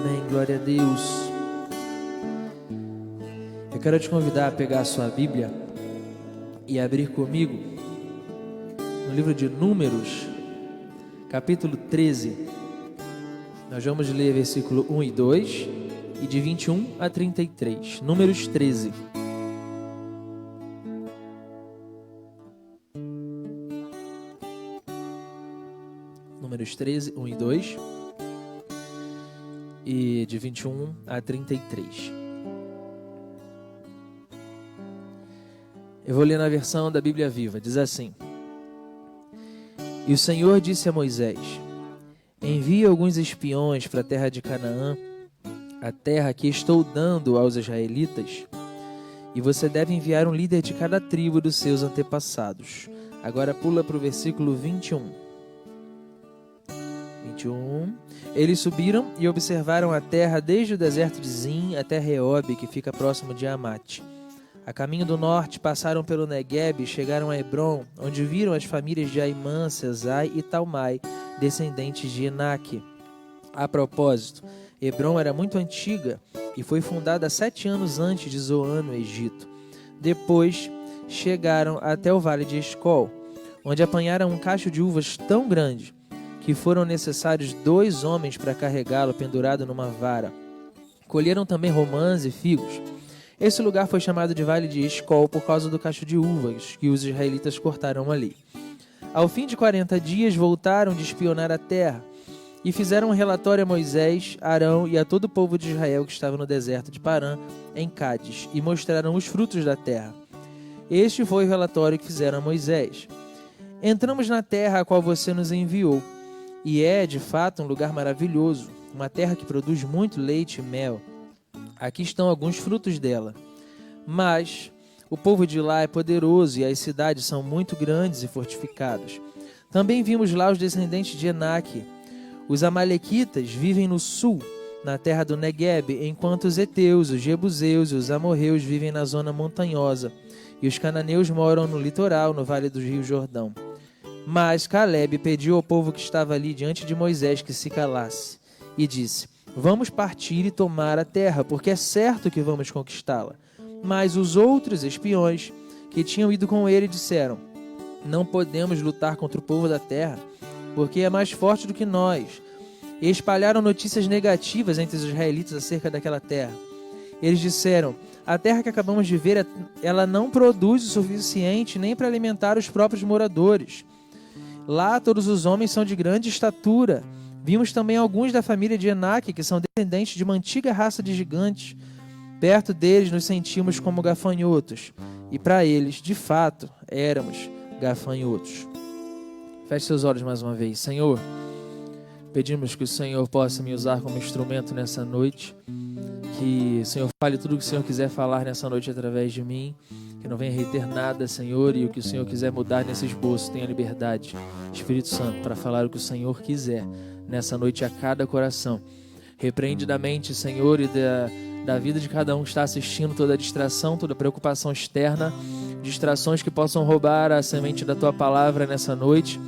Amém, glória a Deus. Eu quero te convidar a pegar a sua Bíblia e abrir comigo no livro de Números, capítulo 13. Nós vamos ler versículo 1 e 2 e de 21 a 33. Números 13. Números 13, 1 e 2 e de 21 a 33. Eu vou ler na versão da Bíblia Viva. Diz assim: E o Senhor disse a Moisés: Envie alguns espiões para a terra de Canaã, a terra que estou dando aos israelitas, e você deve enviar um líder de cada tribo dos seus antepassados. Agora pula para o versículo 21. Eles subiram e observaram a terra desde o deserto de Zin até Reob, que fica próximo de Amate. A caminho do norte, passaram pelo Negueb e chegaram a Hebron, onde viram as famílias de Aimã, Sesai e Talmai, descendentes de Enaque. A propósito, Hebron era muito antiga e foi fundada 7 anos antes de Zoan, no Egito. Depois, chegaram até o vale de Escol, onde apanharam um cacho de uvas tão grande que foram necessários 2 homens para carregá-lo pendurado numa vara. Colheram também romãs e figos. Esse lugar foi chamado de Vale de Escol por causa do cacho de uvas que os israelitas cortaram ali. Ao fim de 40 dias, voltaram de espionar a terra e fizeram um relatório a Moisés, Arão e a todo o povo de Israel que estava no deserto de Parã, em Cádiz, e mostraram os frutos da terra. Este foi o relatório que fizeram a Moisés. Entramos na terra a qual você nos enviou, e é, de fato, um lugar maravilhoso, uma terra que produz muito leite e mel. Aqui estão alguns frutos dela. Mas o povo de lá é poderoso e as cidades são muito grandes e fortificadas. Também vimos lá os descendentes de Enaque. Os amalequitas vivem no sul, na terra do Negueb, enquanto os heteus, os jebuseus e os amorreus vivem na zona montanhosa, e os cananeus moram no litoral, no vale do rio Jordão. Mas Calebe pediu ao povo que estava ali diante de Moisés que se calasse, e disse: Vamos partir e tomar a terra, porque é certo que vamos conquistá-la. Mas os outros espiões que tinham ido com ele disseram: Não podemos lutar contra o povo da terra, porque é mais forte do que nós. E espalharam notícias negativas entre os israelitas acerca daquela terra. Eles disseram: A terra que acabamos de ver, ela não produz o suficiente nem para alimentar os próprios moradores. Lá todos os homens são de grande estatura. Vimos também alguns da família de Enaque, que são descendentes de uma antiga raça de gigantes. Perto deles nos sentimos como gafanhotos, e para eles, de fato, éramos gafanhotos. Feche seus olhos mais uma vez. Senhor, pedimos que o Senhor possa me usar como instrumento nessa noite, que o Senhor fale tudo o que o Senhor quiser falar nessa noite através de mim, que não venha reter nada, Senhor, e o que o Senhor quiser mudar nesse esboço, tenha liberdade, Espírito Santo, para falar o que o Senhor quiser nessa noite a cada coração. Repreende da mente, Senhor, e da vida de cada um que está assistindo toda distração, toda preocupação externa, distrações que possam roubar a semente da Tua palavra nessa noite,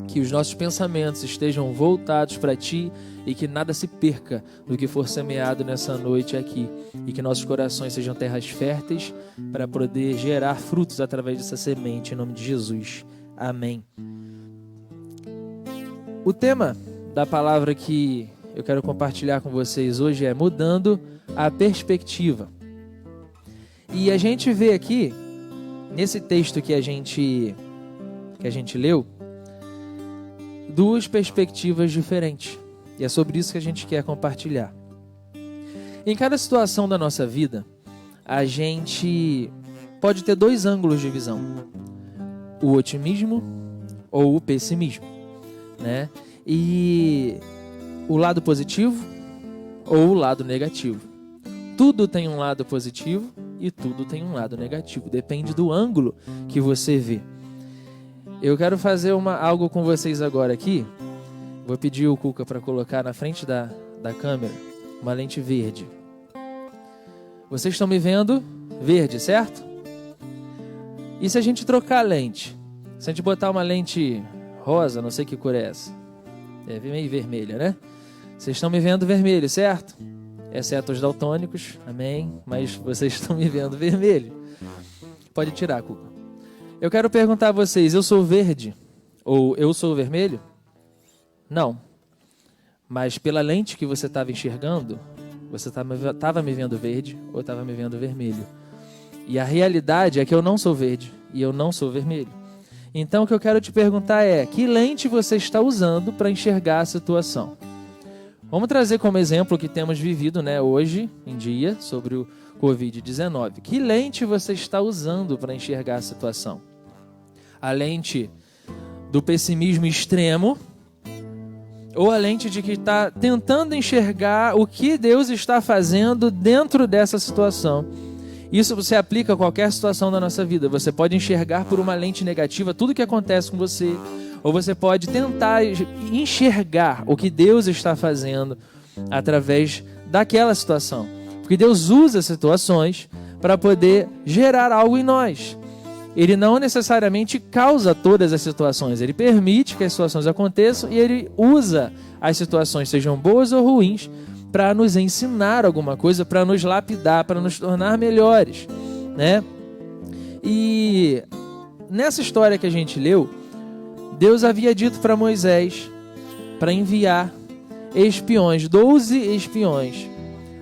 que os nossos pensamentos estejam voltados para Ti e que nada se perca do que for semeado nessa noite aqui, e que nossos corações sejam terras férteis para poder gerar frutos através dessa semente, em nome de Jesus. Amém. O tema da palavra que eu quero compartilhar com vocês hoje é mudando a perspectiva. E a gente vê aqui, nesse texto que a gente leu, 2 perspectivas diferentes. E é sobre isso que a gente quer compartilhar. Em cada situação da nossa vida, a gente pode ter 2 ângulos de visão: o otimismo ou o pessimismo, né? E o lado positivo ou o lado negativo. Tudo tem um lado positivo e tudo tem um lado negativo. Depende do ângulo que você vê. Eu quero fazer algo com vocês agora aqui. Vou pedir o Cuca para colocar na frente da câmera uma lente verde. Vocês estão me vendo verde, certo? E se a gente trocar a lente? Se a gente botar uma lente rosa, não sei que cor é essa. É meio vermelha, né? Vocês estão me vendo vermelho, certo? Exceto os daltônicos, amém? Mas vocês estão me vendo vermelho. Pode tirar, Cuca. Eu quero perguntar a vocês, eu sou verde ou eu sou vermelho? Não. Mas pela lente que você estava enxergando, você estava me vendo verde ou estava me vendo vermelho. E a realidade é que eu não sou verde e eu não sou vermelho. Então o que eu quero te perguntar é, que lente você está usando para enxergar a situação? Vamos trazer como exemplo o que temos vivido, né, hoje em dia sobre o Covid-19. Que lente você está usando para enxergar a situação? A lente do pessimismo extremo ou a lente de que está tentando enxergar o que Deus está fazendo dentro dessa situação? Isso você aplica a qualquer situação da nossa vida. Você pode enxergar por uma lente negativa tudo que acontece com você, ou você pode tentar enxergar o que Deus está fazendo através daquela situação. Porque Deus usa situações para poder gerar algo em nós. Ele não necessariamente causa todas as situações. Ele permite que as situações aconteçam e ele usa as situações, sejam boas ou ruins, para nos ensinar alguma coisa, para nos lapidar, para nos tornar melhores, né? E nessa história que a gente leu, Deus havia dito para Moisés para enviar espiões, 12 espiões,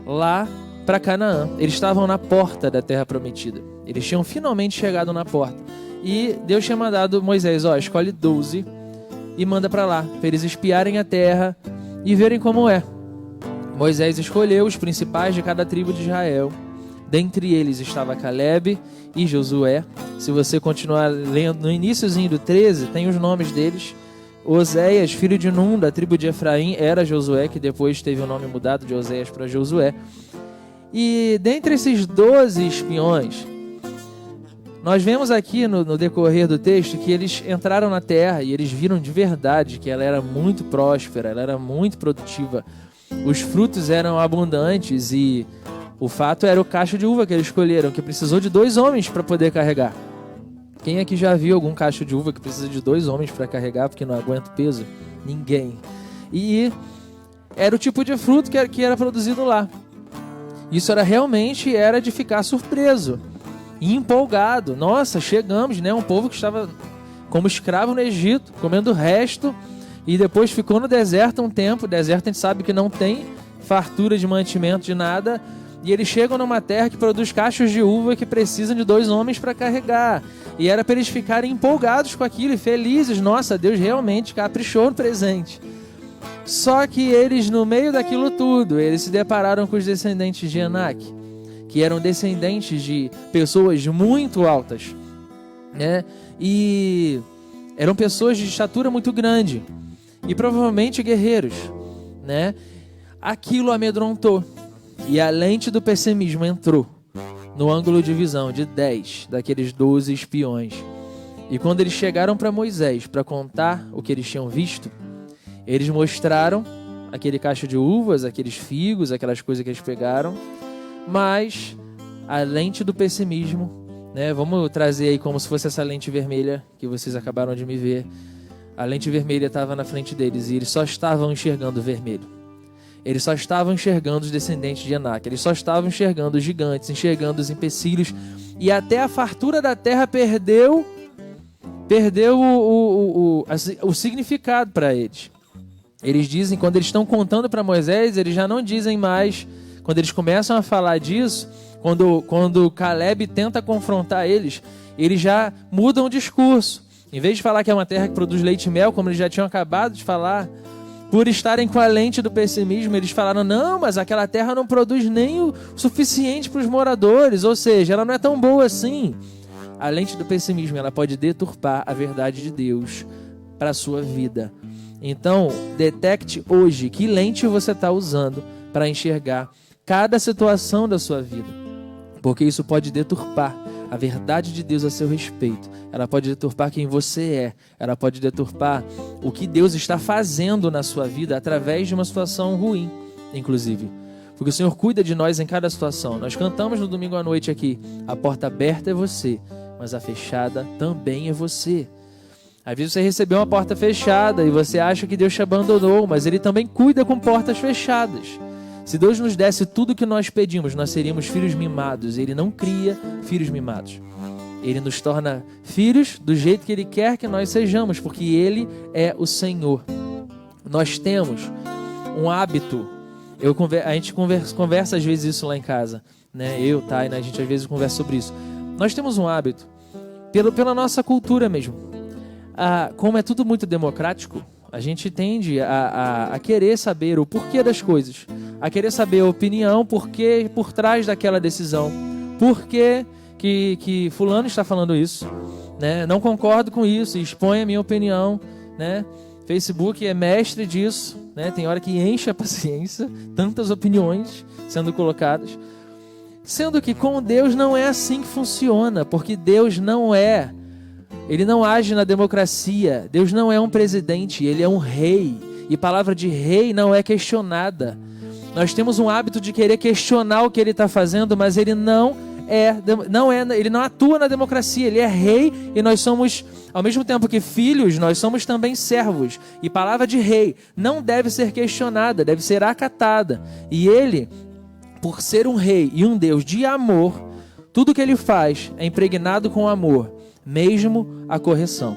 lá para Canaã. Eles estavam na porta da terra prometida. Eles tinham finalmente chegado na porta. E Deus tinha mandado Moisés, escolhe 12 e manda para lá, para eles espiarem a terra e verem como é. Moisés escolheu os principais de cada tribo de Israel. Dentre eles estava Caleb e Josué. Se você continuar lendo no iniciozinho do 13, tem os nomes deles. Oséias, filho de Num, da tribo de Efraim, era Josué, que depois teve o nome mudado de Oséias para Josué. E dentre esses 12 espiões, nós vemos aqui no decorrer do texto que eles entraram na terra e eles viram de verdade que ela era muito próspera, ela era muito produtiva. Os frutos eram abundantes e o fato era o cacho de uva que eles escolheram, que precisou de 2 homens para poder carregar. Quem aqui já viu algum cacho de uva que precisa de 2 homens para carregar porque não aguenta o peso? Ninguém. E era o tipo de fruto que era produzido lá. Isso era de ficar surpreso e empolgado. Nossa, chegamos, né? Um povo que estava como escravo no Egito, comendo o resto, e depois ficou no deserto um tempo. O deserto a gente sabe que não tem fartura de mantimento de nada. E eles chegam numa terra que produz cachos de uva que precisam de 2 homens para carregar. E era para eles ficarem empolgados com aquilo e felizes. Nossa, Deus realmente caprichou no presente. Só que eles, no meio daquilo tudo, eles se depararam com os descendentes de Anak, que eram descendentes de pessoas muito altas, né? E eram pessoas de estatura muito grande e provavelmente guerreiros, né? Aquilo amedrontou e a lente do pessimismo entrou no ângulo de visão de 10 daqueles 12 espiões. E quando eles chegaram para Moisés para contar o que eles tinham visto, eles mostraram aquele cacho de uvas, aqueles figos, aquelas coisas que eles pegaram, mas a lente do pessimismo, né? Vamos trazer aí como se fosse essa lente vermelha que vocês acabaram de me ver. A lente vermelha estava na frente deles e eles só estavam enxergando o vermelho. Eles só estavam enxergando os descendentes de Anak. Eles só estavam enxergando os gigantes, enxergando os empecilhos. E até a fartura da terra perdeu o significado para eles. Eles dizem, quando eles estão contando para Moisés, eles já não dizem mais. Quando eles começam a falar disso, quando Caleb tenta confrontar eles, eles já mudam o discurso. Em vez de falar que é uma terra que produz leite e mel, como eles já tinham acabado de falar, por estarem com a lente do pessimismo, eles falaram, não, mas aquela terra não produz nem o suficiente para os moradores, ou seja, ela não é tão boa assim. A lente do pessimismo, ela pode deturpar a verdade de Deus para a sua vida. Então, detecte hoje que lente você está usando para enxergar cada situação da sua vida, porque isso pode deturpar a verdade de Deus a seu respeito. Ela pode deturpar quem você é. Ela pode deturpar o que Deus está fazendo na sua vida através de uma situação ruim, inclusive. Porque o Senhor cuida de nós em cada situação. Nós cantamos no domingo à noite aqui, a porta aberta é você, mas a fechada também é você. Às vezes você recebeu uma porta fechada e você acha que Deus te abandonou, mas Ele também cuida com portas fechadas. Se Deus nos desse tudo o que nós pedimos, nós seríamos filhos mimados. Ele não cria filhos mimados. Ele nos torna filhos do jeito que Ele quer que nós sejamos, porque Ele é o Senhor. Nós temos um hábito, a gente conversa às vezes isso lá em casa, né? Eu, Taina, a gente às vezes conversa sobre isso. Nós temos um hábito, pela nossa cultura mesmo. Como é tudo muito democrático, a gente tende a querer saber o porquê das coisas, a querer saber a opinião, porquê por trás daquela decisão, porquê que fulano está falando isso, né? Não concordo com isso, expõe a minha opinião, né? Facebook é mestre disso, né? Tem hora que enche a paciência, tantas opiniões sendo colocadas, sendo que com Deus não é assim que funciona, porque Deus Ele não age na democracia. Deus não é um presidente, Ele é um rei. E palavra de rei não é questionada. Nós temos um hábito de querer questionar o que Ele está fazendo, mas Ele Ele não atua na democracia. Ele é rei e nós somos, ao mesmo tempo que filhos, nós somos também servos. E palavra de rei não deve ser questionada, deve ser acatada. E Ele, por ser um rei e um Deus de amor, tudo que Ele faz é impregnado com amor. Mesmo a correção.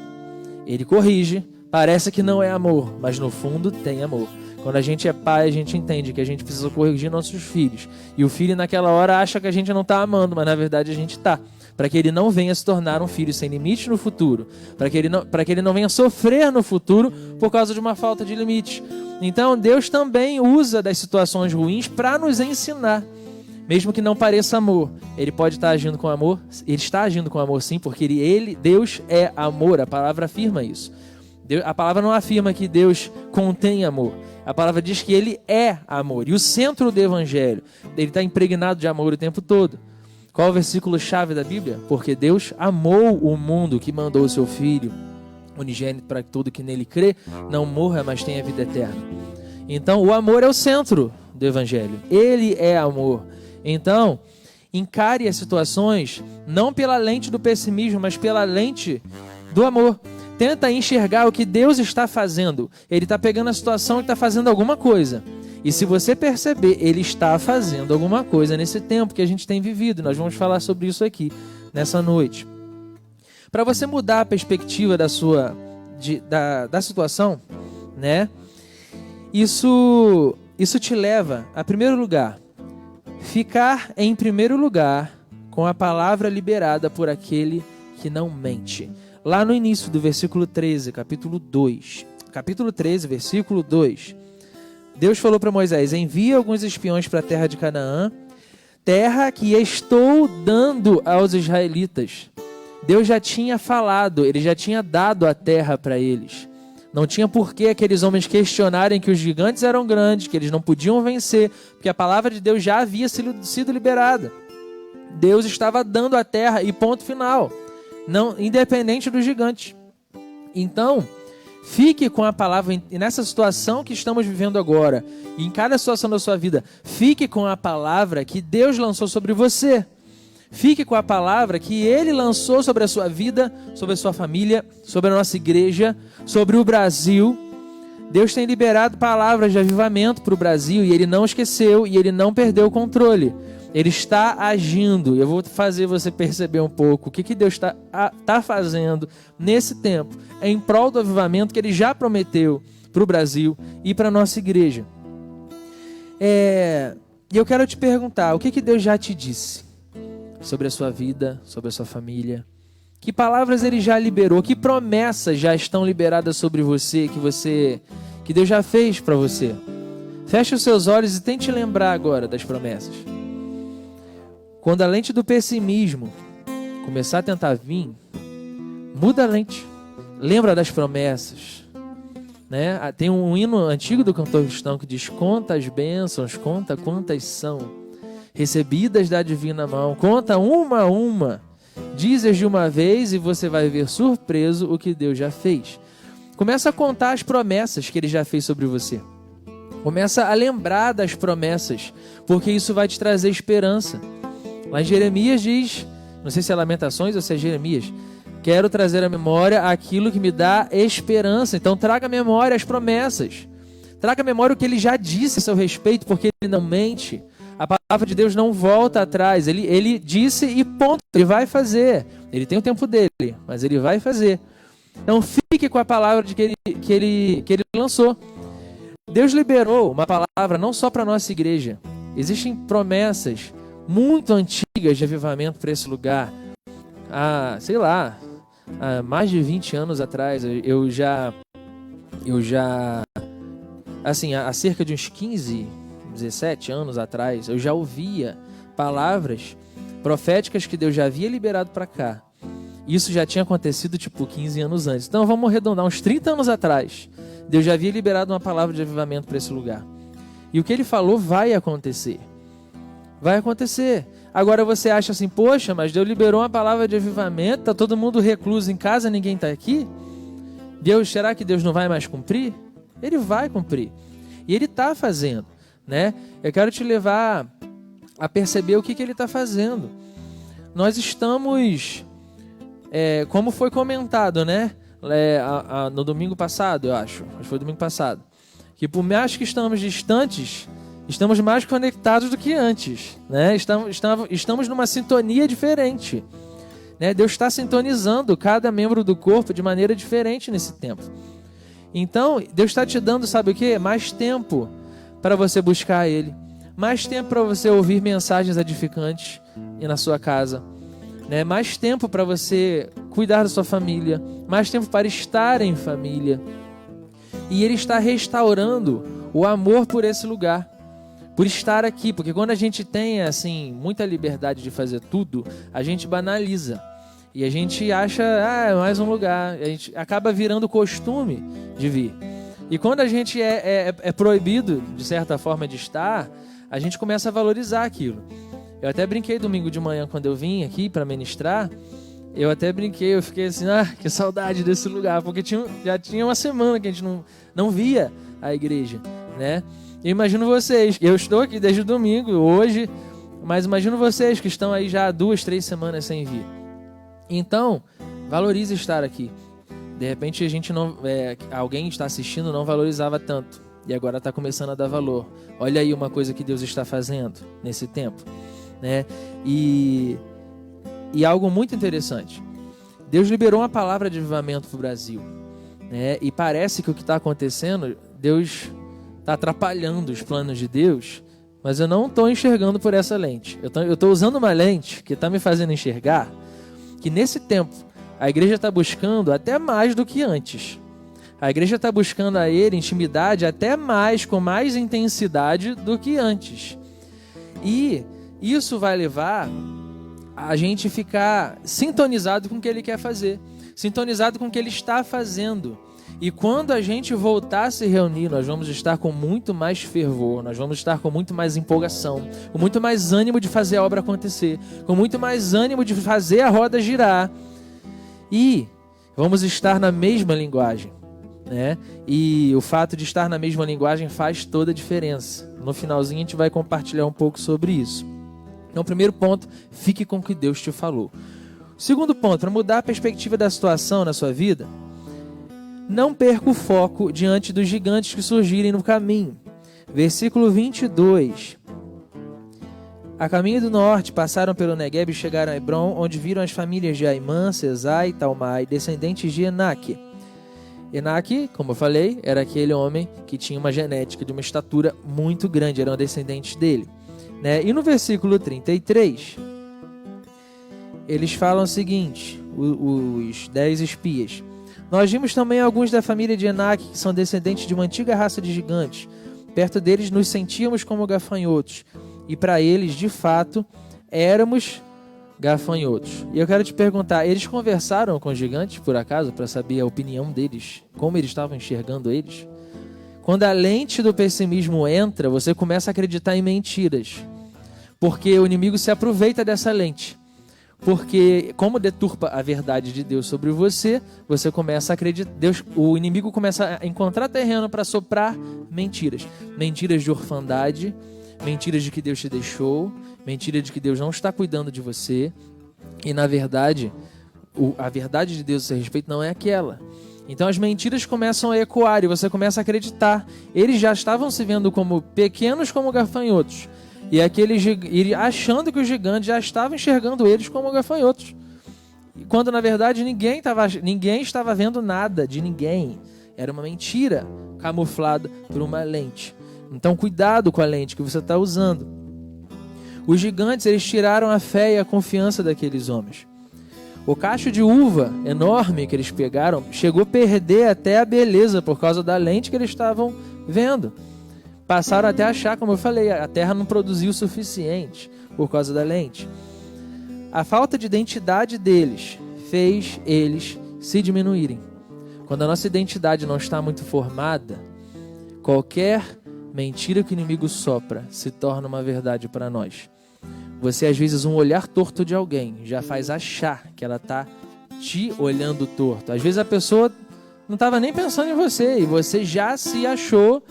Ele corrige, parece que não é amor, mas no fundo tem amor. Quando a gente é pai, a gente entende que a gente precisa corrigir nossos filhos. E o filho naquela hora acha que a gente não está amando, mas na verdade a gente está. Para que ele não venha se tornar um filho sem limite no futuro. Para que ele não venha sofrer no futuro por causa de uma falta de limite. Então Deus também usa das situações ruins para nos ensinar. Mesmo que não pareça amor, Ele pode estar agindo com amor. Ele está agindo com amor sim, porque Deus é amor. A palavra afirma isso. A palavra não afirma que Deus contém amor. A palavra diz que Ele é amor. E o centro do Evangelho, Ele está impregnado de amor o tempo todo. Qual é o versículo-chave da Bíblia? Porque Deus amou o mundo, que mandou o seu Filho unigênito para que todo que nele crê não morra, mas tenha vida eterna. Então, o amor é o centro do Evangelho. Ele é amor. Então, encare as situações não pela lente do pessimismo, mas pela lente do amor. Tenta enxergar o que Deus está fazendo. Ele está pegando a situação e está fazendo alguma coisa. E se você perceber, Ele está fazendo alguma coisa nesse tempo que a gente tem vivido. Nós vamos falar sobre isso aqui, nessa noite. Para você mudar a perspectiva da situação, né? Isso te leva a, primeiro lugar, ficar em primeiro lugar com a palavra liberada por aquele que não mente. Lá no início do versículo 13, capítulo 2. Capítulo 13, versículo 2. Deus falou para Moisés: envia alguns espiões para a terra de Canaã, terra que estou dando aos israelitas. Deus já tinha falado, Ele já tinha dado a terra para eles. Não tinha por que aqueles homens questionarem que os gigantes eram grandes, que eles não podiam vencer, porque a palavra de Deus já havia sido liberada. Deus estava dando a terra e ponto final, não, independente do gigante. Então, fique com a palavra, e nessa situação que estamos vivendo agora, e em cada situação da sua vida, fique com a palavra que Deus lançou sobre você. Fique com a palavra que Ele lançou sobre a sua vida, sobre a sua família, sobre a nossa igreja, sobre o Brasil. Deus tem liberado palavras de avivamento para o Brasil e Ele não esqueceu e Ele não perdeu o controle. Ele está agindo. Eu vou fazer você perceber um pouco o que Deus está fazendo nesse tempo em prol do avivamento que Ele já prometeu para o Brasil e para a nossa igreja. E eu quero te perguntar, o que Deus já te disse sobre a sua vida, sobre a sua família? Que palavras Ele já liberou? Que promessas já estão liberadas sobre você, que Deus já fez para você? Feche os seus olhos e tente lembrar agora das promessas. Quando a lente do pessimismo começar a tentar vir, muda a lente. Lembra das promessas, né? Tem um hino antigo do cantor cristão que diz: conta as bênçãos, conta quantas são recebidas da divina mão, conta uma a uma, dizes de uma vez e você vai ver surpreso o que Deus já fez. Começa a contar as promessas que Ele já fez sobre você. Começa a lembrar das promessas, porque isso vai te trazer esperança. Lá em Jeremias diz, não sei se é Lamentações ou se é Jeremias, quero trazer à memória aquilo que me dá esperança. Então traga à memória as promessas. Traga à memória o que ele já disse a seu respeito, porque ele não mente. A palavra de Deus não volta atrás. Ele disse e ponto. Ele vai fazer. Ele tem o tempo dele, mas ele vai fazer. Então fique com a palavra que ele lançou. Deus liberou uma palavra não só para a nossa igreja. Existem promessas muito antigas de avivamento para esse lugar. Há mais de 20 anos atrás, eu já assim, há cerca de uns 15, 17 anos atrás, eu já ouvia palavras proféticas que Deus já havia liberado para cá. Isso já tinha acontecido 15 anos antes. Então vamos arredondar, uns 30 anos atrás, Deus já havia liberado uma palavra de avivamento para esse lugar. E o que ele falou vai acontecer. Vai acontecer. Agora você acha assim, poxa, mas Deus liberou uma palavra de avivamento, está todo mundo recluso em casa, ninguém está aqui? Será que Deus não vai mais cumprir? Ele vai cumprir. E ele está fazendo, né? Eu quero te levar a perceber o que ele está fazendo. Nós estamos, como foi comentado, né? No domingo passado, eu acho que foi domingo passado, que por mais que estamos distantes, estamos mais conectados do que antes, né? Estamos numa sintonia diferente, né? Deus está sintonizando cada membro do corpo de maneira diferente nesse tempo. Então, Deus está te dando, sabe o quê? Mais tempo para você buscar Ele, mais tempo para você ouvir mensagens edificantes e na sua casa, né? Mais tempo para você cuidar da sua família, mais tempo para estar em família. E Ele está restaurando o amor por esse lugar, por estar aqui, porque quando a gente tem assim muita liberdade de fazer tudo, a gente banaliza e a gente acha, é mais um lugar, a gente acaba virando costume de vir. E quando a gente é proibido de certa forma de estar, a gente começa a valorizar aquilo. Eu até brinquei domingo de manhã quando eu vim aqui para ministrar. Eu fiquei assim, que saudade desse lugar, porque já tinha uma semana que a gente não via a igreja, né? Eu imagino vocês, eu estou aqui desde o domingo, hoje, mas imagino vocês que estão aí já há 2, 3 semanas sem vir. Então, valorize estar aqui. De repente a gente alguém está assistindo não valorizava tanto, e agora está começando a dar valor. Olha aí uma coisa que Deus está fazendo nesse tempo, né? E algo muito interessante. Deus liberou uma palavra de avivamento para o Brasil, né? E parece que o que está acontecendo, Deus está atrapalhando os planos de Deus, mas eu não estou enxergando por essa lente. Eu estou usando uma lente que está me fazendo enxergar que nesse tempo a igreja está buscando até mais do que antes. A igreja está buscando a Ele intimidade até mais, com mais intensidade do que antes. E isso vai levar a gente ficar sintonizado com o que Ele quer fazer, sintonizado com o que Ele está fazendo. E quando a gente voltar a se reunir, nós vamos estar com muito mais fervor, nós vamos estar com muito mais empolgação, com muito mais ânimo de fazer a obra acontecer, com muito mais ânimo de fazer a roda girar. E vamos estar na mesma linguagem, né? E o fato de estar na mesma linguagem faz toda a diferença. No finalzinho a gente vai compartilhar um pouco sobre isso. Então, primeiro ponto, fique com o que Deus te falou. Segundo ponto, para mudar a perspectiva da situação na sua vida, não perca o foco diante dos gigantes que surgirem no caminho. Versículo 22. A caminho do norte, passaram pelo Negueb e chegaram a Hebron, onde viram as famílias de Aimã, Sesai e Talmai, descendentes de Enaque. Enaque, como eu falei, era aquele homem que tinha uma genética de uma estatura muito grande, eram descendentes dele, né? E no versículo 33, eles falam o seguinte, os 10 espias. Nós vimos também alguns da família de Enaque, que são descendentes de uma antiga raça de gigantes. Perto deles nos sentíamos como gafanhotos, e para eles, de fato, éramos gafanhotos. E eu quero te perguntar, eles conversaram com os gigantes, por acaso, para saber a opinião deles, como eles estavam enxergando eles? Quando a lente do pessimismo entra, você começa a acreditar em mentiras, porque o inimigo se aproveita dessa lente. Porque como deturpa a verdade de Deus sobre você, você começa a acreditar, o inimigo começa a encontrar terreno para soprar mentiras. Mentiras de orfandade, mentiras de que Deus te deixou, mentira de que Deus não está cuidando de você. E na verdade, a verdade de Deus a seu respeito não é aquela. Então as mentiras começam a ecoar e você começa a acreditar. Eles já estavam se vendo como pequenos como gafanhotos. E achando que os gigantes já estavam enxergando eles como gafanhotos. Quando na verdade ninguém estava vendo nada de ninguém. Era uma mentira camuflada por uma lente. Então cuidado com a lente que você está usando. Os gigantes, eles tiraram a fé e a confiança daqueles homens. O cacho de uva enorme que eles pegaram chegou a perder até a beleza por causa da lente que eles estavam vendo. Passaram até a achar, como eu falei, a terra não produziu o suficiente por causa da lente. A falta de identidade deles fez eles se diminuírem. Quando a nossa identidade não está muito formada, qualquer mentira que o inimigo sopra se torna uma verdade para nós. Você, às vezes, um olhar torto de alguém já faz achar que ela está te olhando torto. Às vezes a pessoa não estava nem pensando em você e você já se achou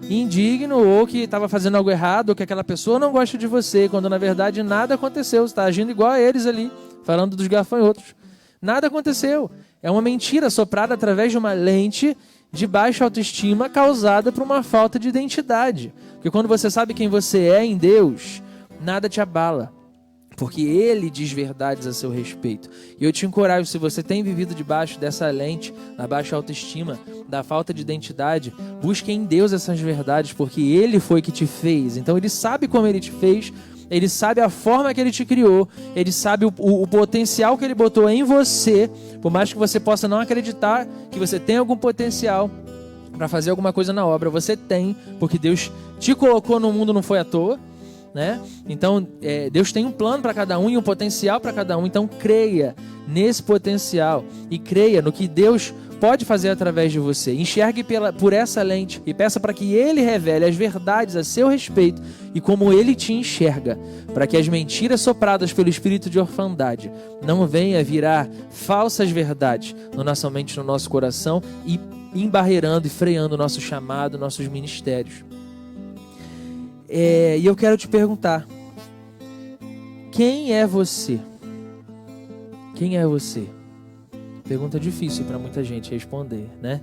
indigno ou que estava fazendo algo errado ou que aquela pessoa não gosta de você, quando na verdade nada aconteceu. Você está agindo igual a eles ali, falando dos gafanhotos. Nada aconteceu. É uma mentira soprada através de uma lente de baixa autoestima causada por uma falta de identidade. Porque quando você sabe quem você é em Deus, nada te abala, porque Ele diz verdades a seu respeito. E eu te encorajo, se você tem vivido debaixo dessa lente, da baixa autoestima, da falta de identidade, busque em Deus essas verdades, porque Ele foi que te fez. Então Ele sabe como Ele te fez, Ele sabe a forma que Ele te criou, Ele sabe o potencial que Ele botou em você, por mais que você possa não acreditar que você tem algum potencial para fazer alguma coisa na obra. Você tem, porque Deus te colocou no mundo, não foi à toa. Né? Então, Deus tem um plano para cada um e um potencial para cada um. Então, creia nesse potencial e creia no que Deus pode fazer através de você. Enxergue por essa lente e peça para que Ele revele as verdades a seu respeito e como Ele te enxerga, para que as mentiras sopradas pelo espírito de orfandade não venham virar falsas verdades na nossa mente, no nosso coração e embarreirando e freando o nosso chamado, nossos ministérios. E eu quero te perguntar, quem é você? Quem é você? Pergunta difícil para muita gente responder, né?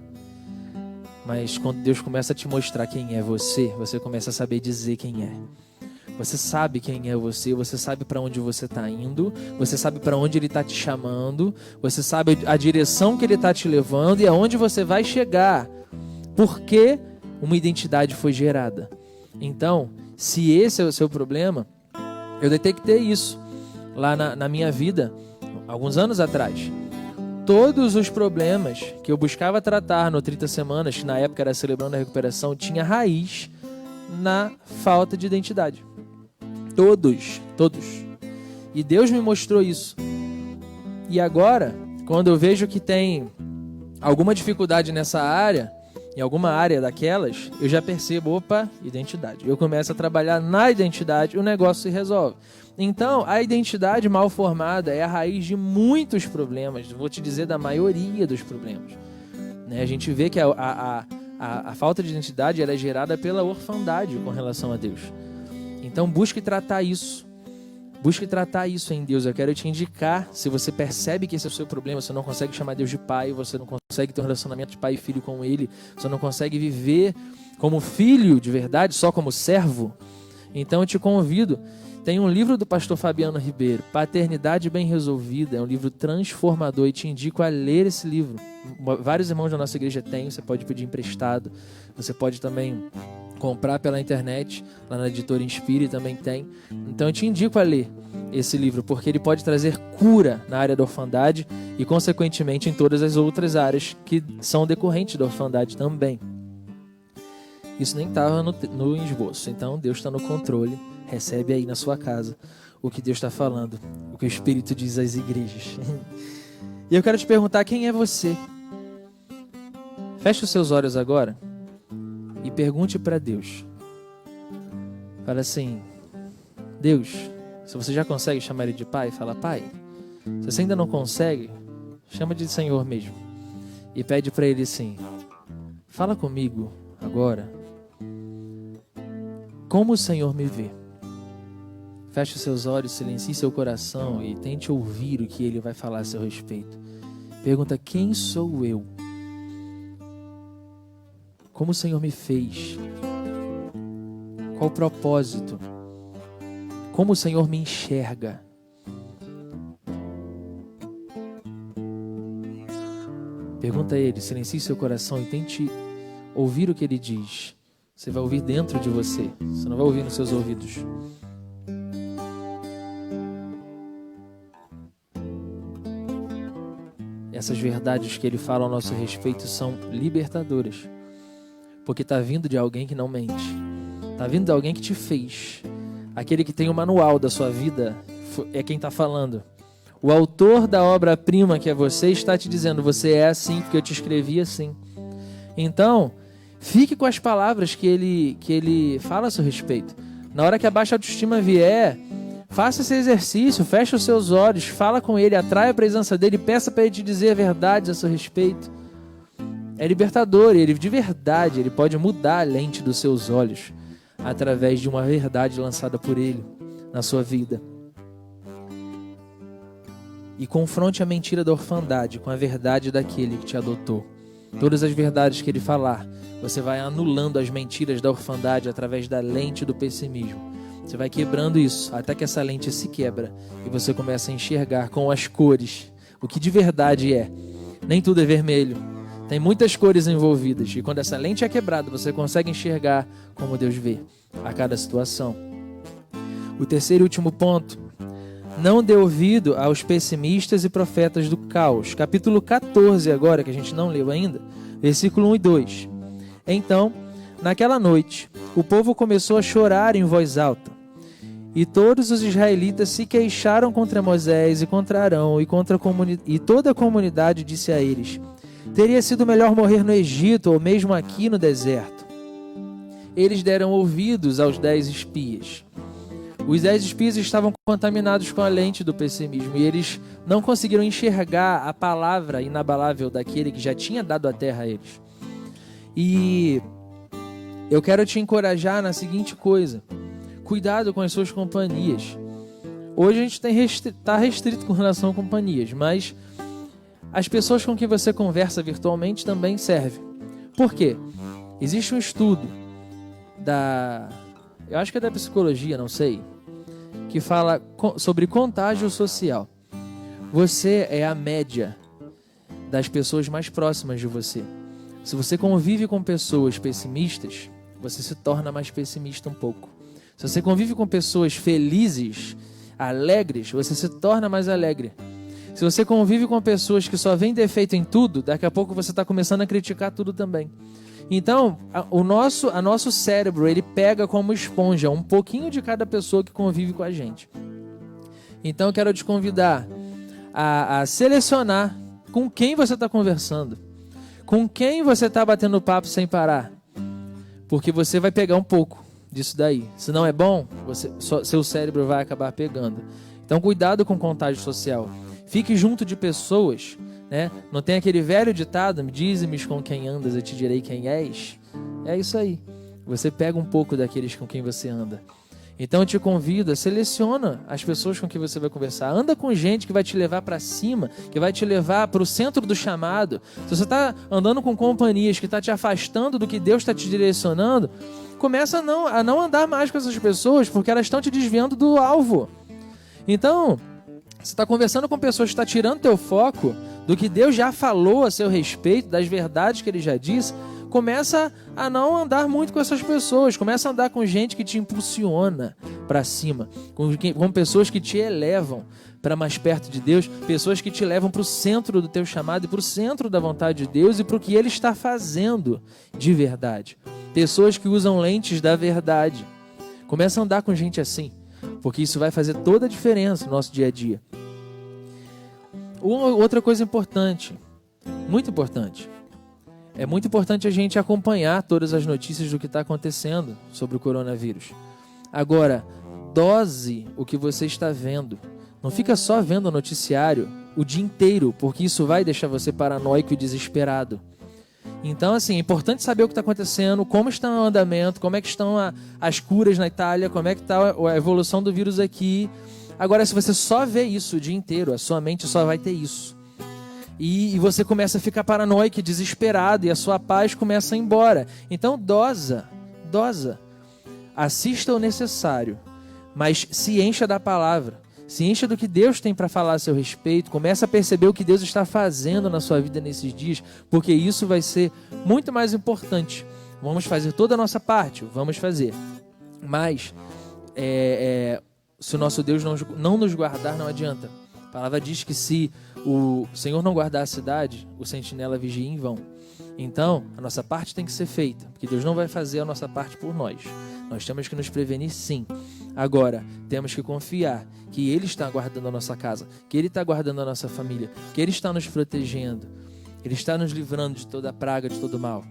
Mas quando Deus começa a te mostrar quem é você, você começa a saber dizer quem é. Você sabe quem é você sabe para onde você está indo, você sabe para onde Ele está te chamando, você sabe a direção que Ele está te levando e aonde você vai chegar. Porque uma identidade foi gerada. Então, se esse é o seu problema, eu detectei isso lá na minha vida, alguns anos atrás. Todos os problemas que eu buscava tratar no 30 Semanas, que na época era Celebrando a Recuperação, tinha raiz na falta de identidade. Todos. E Deus me mostrou isso. E agora, quando eu vejo que tem alguma dificuldade nessa área, em alguma área daquelas, eu já percebo, identidade. Eu começo a trabalhar na identidade, o negócio se resolve. Então, a identidade mal formada é a raiz de muitos problemas, vou te dizer, da maioria dos problemas. Né? A gente vê que a falta de identidade ela é gerada pela orfandade com relação a Deus. Então, busque tratar isso. Busque tratar isso em Deus. Eu quero te indicar, se você percebe que esse é o seu problema, você não consegue chamar Deus de pai, você não consegue ter um relacionamento de pai e filho com Ele, você não consegue viver como filho de verdade, só como servo, então eu te convido. Tem um livro do pastor Fabiano Ribeiro, Paternidade Bem Resolvida, é um livro transformador e te indico a ler esse livro. Vários irmãos da nossa igreja têm, você pode pedir emprestado, você pode também comprar pela internet, lá na editora Inspire também tem. Então eu te indico a ler esse livro, porque ele pode trazer cura na área da orfandade e consequentemente em todas as outras áreas que são decorrentes da orfandade também. Isso nem estava no esboço, então Deus está no controle, recebe aí na sua casa o que Deus está falando, o que o Espírito diz às igrejas. E eu quero te perguntar, quem é você? Feche os seus olhos agora e pergunte para Deus. Fala assim: Deus, se você já consegue chamar Ele de Pai, fala: Pai. Se você ainda não consegue, chama de Senhor mesmo. E pede para Ele assim: fala comigo agora como o Senhor me vê. Feche os seus olhos, silencie seu coração e tente ouvir o que ele vai falar a seu respeito. Pergunta: quem sou eu? Como o Senhor me fez? Qual o propósito? Como o Senhor me enxerga? Pergunta a ele, silencie seu coração e tente ouvir o que ele diz. Você vai ouvir dentro de você, você não vai ouvir nos seus ouvidos. Essas verdades que ele fala ao nosso respeito são libertadoras, porque está vindo de alguém que não mente, está vindo de alguém que te fez. Aquele que tem o manual da sua vida é quem está falando. O autor da obra-prima que é você está te dizendo: você é assim porque eu te escrevi assim. Então, fique com as palavras que ele fala a seu respeito. Na hora que a baixa autoestima vier, faça esse exercício, feche os seus olhos, fala com ele, atrai a presença dele, peça para ele te dizer verdades a seu respeito. É libertador, ele de verdade, ele pode mudar a lente dos seus olhos através de uma verdade lançada por ele na sua vida. E confronte a mentira da orfandade com a verdade daquele que te adotou. Todas as verdades que ele falar, você vai anulando as mentiras da orfandade através da lente do pessimismo. Você vai quebrando isso, até que essa lente se quebra e você começa a enxergar com as cores o que de verdade é. Nem tudo é vermelho, tem muitas cores envolvidas. E quando essa lente é quebrada, você consegue enxergar como Deus vê a cada situação. O terceiro e último ponto: não dê ouvido aos pessimistas e profetas do caos. Capítulo 14 agora, que a gente não leu ainda, versículo 1 e 2. Então, naquela noite, o povo começou a chorar em voz alta. E todos os israelitas se queixaram contra Moisés e contra Arão e toda a comunidade disse a eles: teria sido melhor morrer no Egito ou mesmo aqui no deserto. Eles deram ouvidos aos 10 espias. Os 10 espias estavam contaminados com a lente do pessimismo e eles não conseguiram enxergar a palavra inabalável daquele que já tinha dado a terra a eles. E eu quero te encorajar na seguinte coisa: cuidado com as suas companhias. Hoje a gente está restrito com relação a companhias, mas as pessoas com quem você conversa virtualmente também servem. Por quê? Existe um estudo eu acho que é da psicologia, não sei, que fala sobre contágio social. Você é a média das pessoas mais próximas de você. Se você convive com pessoas pessimistas, você se torna mais pessimista um pouco. Se você convive com pessoas felizes, alegres, você se torna mais alegre. Se você convive com pessoas que só veem defeito em tudo, daqui a pouco você está começando a criticar tudo também. Então, o nosso cérebro, ele pega como esponja um pouquinho de cada pessoa que convive com a gente. Então, eu quero te convidar a selecionar com quem você está conversando, com quem você está batendo papo sem parar, porque você vai pegar um pouco disso daí. Se não é bom, seu cérebro vai acabar pegando. Então, cuidado com o contágio social. Fique junto de pessoas, né? Não tem aquele velho ditado: dize-me com quem andas, eu te direi quem és. É isso aí. Você pega um pouco daqueles com quem você anda. Então eu te convido, seleciona as pessoas com quem você vai conversar. Anda com gente que vai te levar para cima, que vai te levar para o centro do chamado. Se você está andando com companhias que está te afastando do que Deus está te direcionando, começa a não andar mais com essas pessoas, porque elas estão te desviando do alvo. Então, você está conversando com pessoas que estão tirando teu foco do que Deus já falou a seu respeito, das verdades que Ele já disse. Começa a não andar muito com essas pessoas. Começa a andar com gente que te impulsiona para cima, com pessoas que te elevam para mais perto de Deus, pessoas que te levam para o centro do teu chamado e para o centro da vontade de Deus e para o que Ele está fazendo de verdade. Pessoas que usam lentes da verdade. Começa a andar com gente assim, porque isso vai fazer toda a diferença no nosso dia a dia. Outra coisa importante, muito importante, é muito importante a gente acompanhar todas as notícias do que está acontecendo sobre o coronavírus. Agora, dose o que você está vendo. Não fica só vendo o noticiário o dia inteiro, porque isso vai deixar você paranoico e desesperado. Então, assim, é importante saber o que está acontecendo, como está o andamento, como é que estão as curas na Itália, como é que está a evolução do vírus aqui. Agora, se você só vê isso o dia inteiro, a sua mente só vai ter isso. E você começa a ficar paranoico, desesperado, e a sua paz começa a ir embora. Então, dosa. Assista o necessário, mas se encha da palavra. Se encha do que Deus tem para falar a seu respeito. Começa a perceber o que Deus está fazendo na sua vida nesses dias, porque isso vai ser muito mais importante. Vamos fazer toda a nossa parte, vamos fazer. Mas, se o nosso Deus não nos guardar, não adianta. A palavra diz que se o Senhor não guardar a cidade, o sentinela vigia em vão. Então, a nossa parte tem que ser feita, porque Deus não vai fazer a nossa parte por nós. Nós temos que nos prevenir, sim. Agora, temos que confiar que Ele está guardando a nossa casa, que Ele está guardando a nossa família, que Ele está nos protegendo, Ele está nos livrando de toda praga, de todo mal.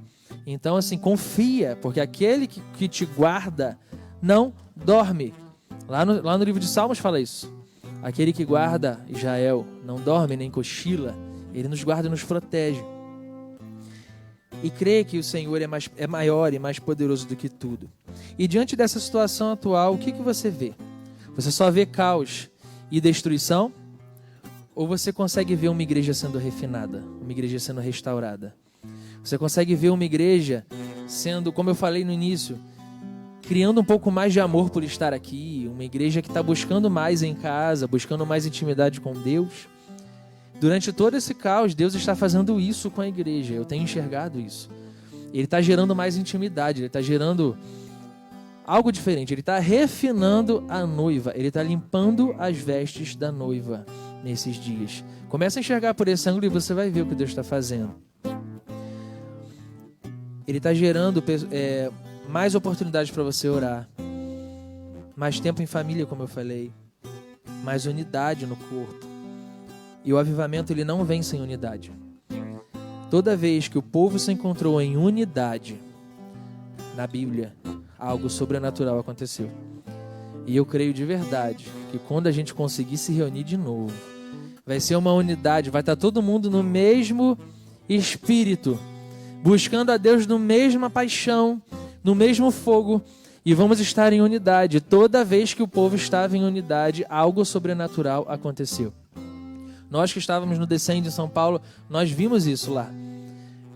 Então, assim, confia, porque aquele que te guarda não dorme. Lá no livro de Salmos fala isso. Aquele que guarda Israel não dorme nem cochila, Ele nos guarda e nos protege. E crê que o Senhor é maior e mais poderoso do que tudo. E diante dessa situação atual, o que você vê? Você só vê caos e destruição? Ou você consegue ver uma igreja sendo refinada, uma igreja sendo restaurada? Você consegue ver uma igreja sendo, como eu falei no início, criando um pouco mais de amor por estar aqui, uma igreja que está buscando mais em casa, buscando mais intimidade com Deus? Durante todo esse caos, Deus está fazendo isso com a igreja. Eu tenho enxergado isso. Ele está gerando mais intimidade, Ele está gerando algo diferente. Ele está refinando a noiva, Ele está limpando as vestes da noiva nesses dias. Começa a enxergar por esse ângulo e você vai ver o que Deus está fazendo. Ele está gerando mais oportunidades para você orar, mais tempo em família, como eu falei, mais unidade no corpo. E o avivamento, ele não vem sem unidade. Toda vez que o povo se encontrou em unidade, na Bíblia, algo sobrenatural aconteceu. E eu creio de verdade que quando a gente conseguir se reunir de novo, vai ser uma unidade, vai estar todo mundo no mesmo espírito, buscando a Deus no mesma paixão, no mesmo fogo, e vamos estar em unidade. Toda vez que o povo estava em unidade, algo sobrenatural aconteceu. Nós que estávamos no Descende em São Paulo, nós vimos isso lá.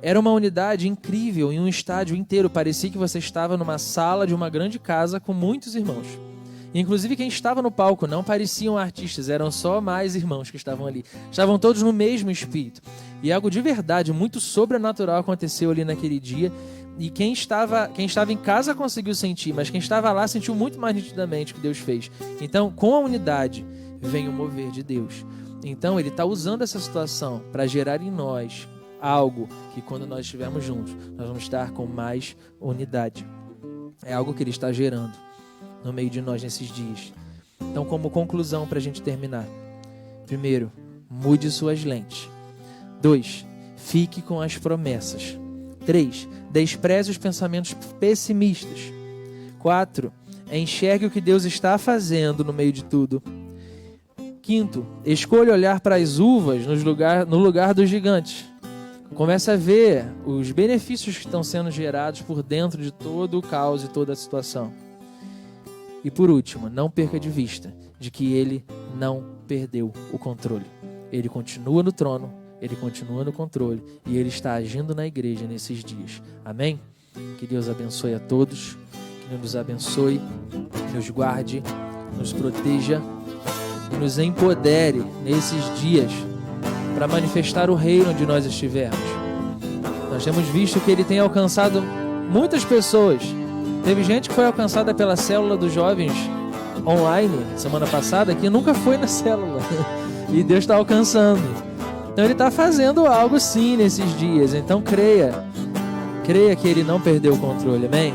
Era uma unidade incrível, em um estádio inteiro. Parecia que você estava numa sala de uma grande casa com muitos irmãos. Inclusive quem estava no palco não pareciam artistas, eram só mais irmãos que estavam ali. Estavam todos no mesmo espírito. E algo de verdade, muito sobrenatural aconteceu ali naquele dia. E quem estava em casa conseguiu sentir, mas quem estava lá sentiu muito mais nitidamente o que Deus fez. Então, com a unidade, vem o mover de Deus. Então, Ele está usando essa situação para gerar em nós algo que, quando nós estivermos juntos, nós vamos estar com mais unidade. É algo que Ele está gerando no meio de nós nesses dias. Então, como conclusão para a gente terminar: primeiro, mude suas lentes. 2, fique com as promessas. 3, despreze os pensamentos pessimistas. 4, enxergue o que Deus está fazendo no meio de tudo. 5, escolha olhar para as uvas no lugar dos gigantes. Comece a ver os benefícios que estão sendo gerados por dentro de todo o caos e toda a situação. E por último, não perca de vista de que Ele não perdeu o controle. Ele continua no trono, Ele continua no controle e Ele está agindo na igreja nesses dias. Amém? Que Deus abençoe a todos, que Deus nos abençoe, nos guarde, nos proteja e nos empodere nesses dias para manifestar o reino onde nós estivermos. Nós temos visto que Ele tem alcançado muitas pessoas. Teve gente que foi alcançada pela célula dos jovens online semana passada que nunca foi na célula. E Deus está alcançando. Então Ele está fazendo algo sim nesses dias. Então creia que Ele não perdeu o controle. Amém?